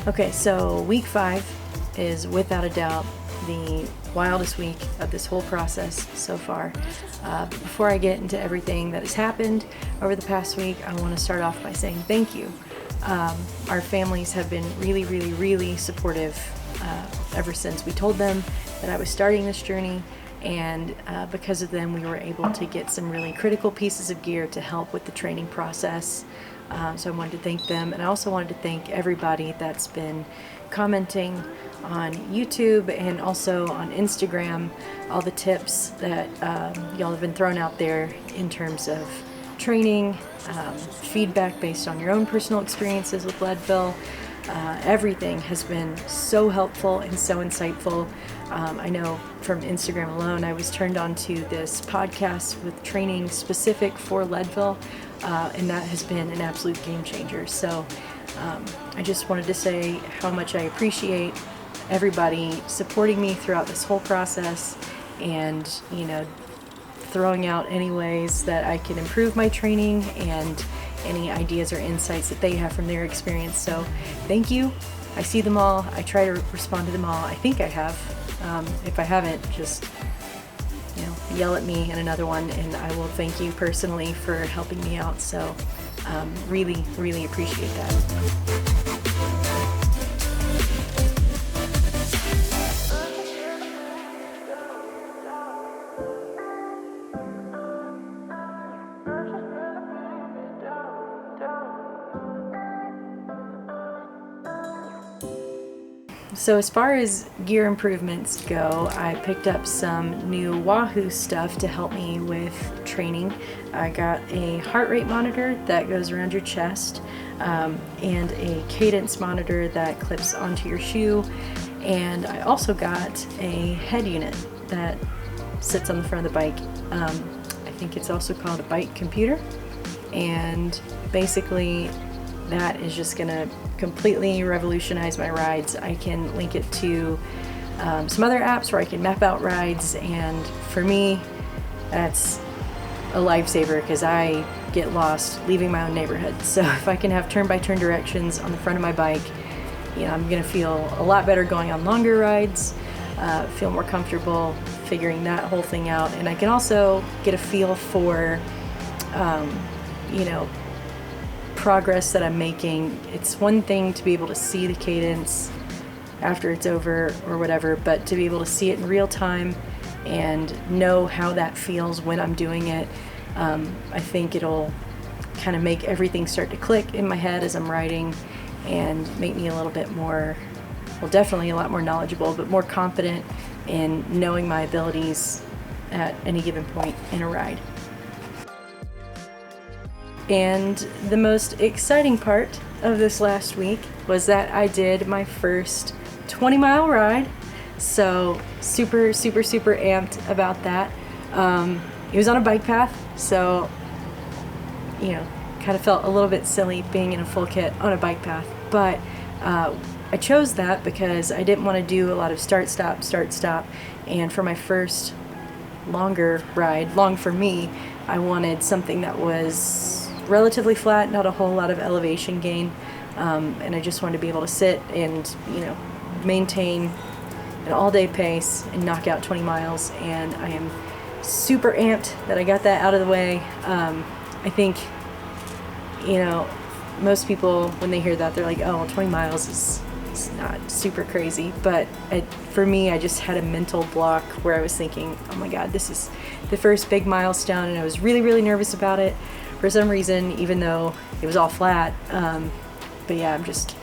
Okay, so week 5 is without a doubt the wildest week of this whole process so far. Before I get into everything that has happened over the past week, I want to start off by saying thank you. Our families have been really supportive ever since we told them that I was starting this journey, and because of them we were able to get some really critical pieces of gear to help with the training process. So I wanted to thank them, and I also wanted to thank everybody that's been commenting on YouTube and also on Instagram, all the tips that y'all have been throwing out there in terms of training, feedback based on your own personal experiences with Leadville. Everything has been so helpful and so insightful. I know from Instagram alone, I was turned on to this podcast with training specific for Leadville, and that has been an absolute game changer. So I just wanted to say how much I appreciate everybody supporting me throughout this whole process, and throwing out any ways that I can improve my training and any ideas or insights that they have from their experience. So thank you. I see them all. I try to respond to them all. I think I have. If I haven't, just yell at me in another one, and I will thank you personally for helping me out. So really appreciate that. So as far as gear improvements go, I picked up some new Wahoo stuff to help me with training. I got a heart rate monitor that goes around your chest, and a cadence monitor that clips onto your shoe, and I also got a head unit that sits on the front of the bike. I think it's also called a bike computer, and basically that is just gonna completely revolutionize my rides. I can link it to some other apps where I can map out rides, and for me that's a lifesaver because I get lost leaving my own neighborhood. So if I can have turn-by-turn directions on the front of my bike, I'm gonna feel a lot better going on longer rides, feel more comfortable figuring that whole thing out, and I can also get a feel for progress that I'm making. It's one thing to be able to see the cadence after it's over or whatever, but to be able to see it in real time and know how that feels when I'm doing it, I think it'll kind of make everything start to click in my head as I'm riding and make me a little bit more, well, definitely a lot more knowledgeable, but more confident in knowing my abilities at any given point in a ride. And the most exciting part of this last week was that I did my first 20-mile ride. So super amped about that. It was on a bike path, so kind of felt a little bit silly being in a full kit on a bike path, but I chose that because I didn't want to do a lot of start stop, and for my first longer ride, long for me, I wanted something that was relatively flat, not a whole lot of elevation gain, and I just wanted to be able to sit and maintain an all-day pace and knock out 20 miles, and I am super amped that I got that out of the way. I think most people, when they hear that, they're like, oh, 20 miles is not super crazy, but for me, I just had a mental block where I was thinking, oh my god, this is the first big milestone, and I was really nervous about it for some reason, even though it was all flat. But yeah, I'm just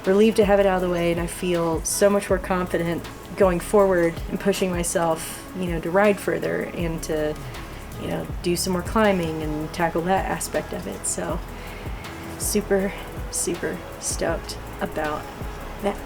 relieved to have it out of the way, and I feel so much more confident going forward and pushing myself, to ride further and to, do some more climbing and tackle that aspect of it. So super stoked about that.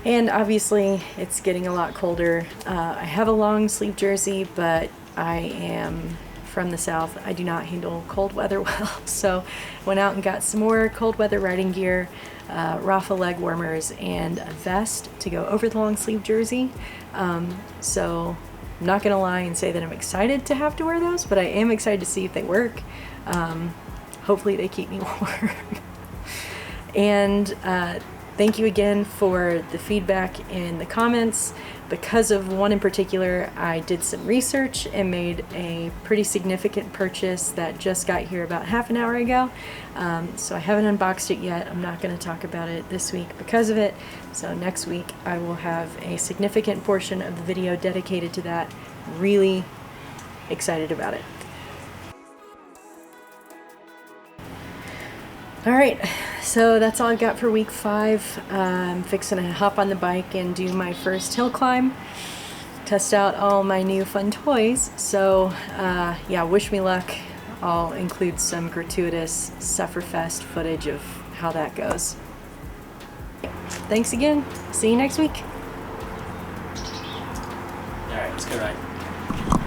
And obviously it's getting a lot colder. I have a long sleeve jersey, but I am from the south. I do not handle cold weather well, so went out and got some more cold weather riding gear, Rafa leg warmers, and a vest to go over the long sleeve jersey. So I'm not gonna lie and say that I'm excited to have to wear those, but I am excited to see if they work. Hopefully they keep me warm. And thank you again for the feedback in the comments. Because of one in particular, I did some research and made a pretty significant purchase that just got here about half an hour ago. So I haven't unboxed it yet. I'm not going to talk about it this week because of it. So next week I will have a significant portion of the video dedicated to that. Really excited about it. All right, so that's all I've got for week 5. I'm fixing to hop on the bike and do my first hill climb, test out all my new fun toys. So yeah, wish me luck. I'll include some gratuitous Sufferfest footage of how that goes. Thanks again. See you next week. All right, let's go ride.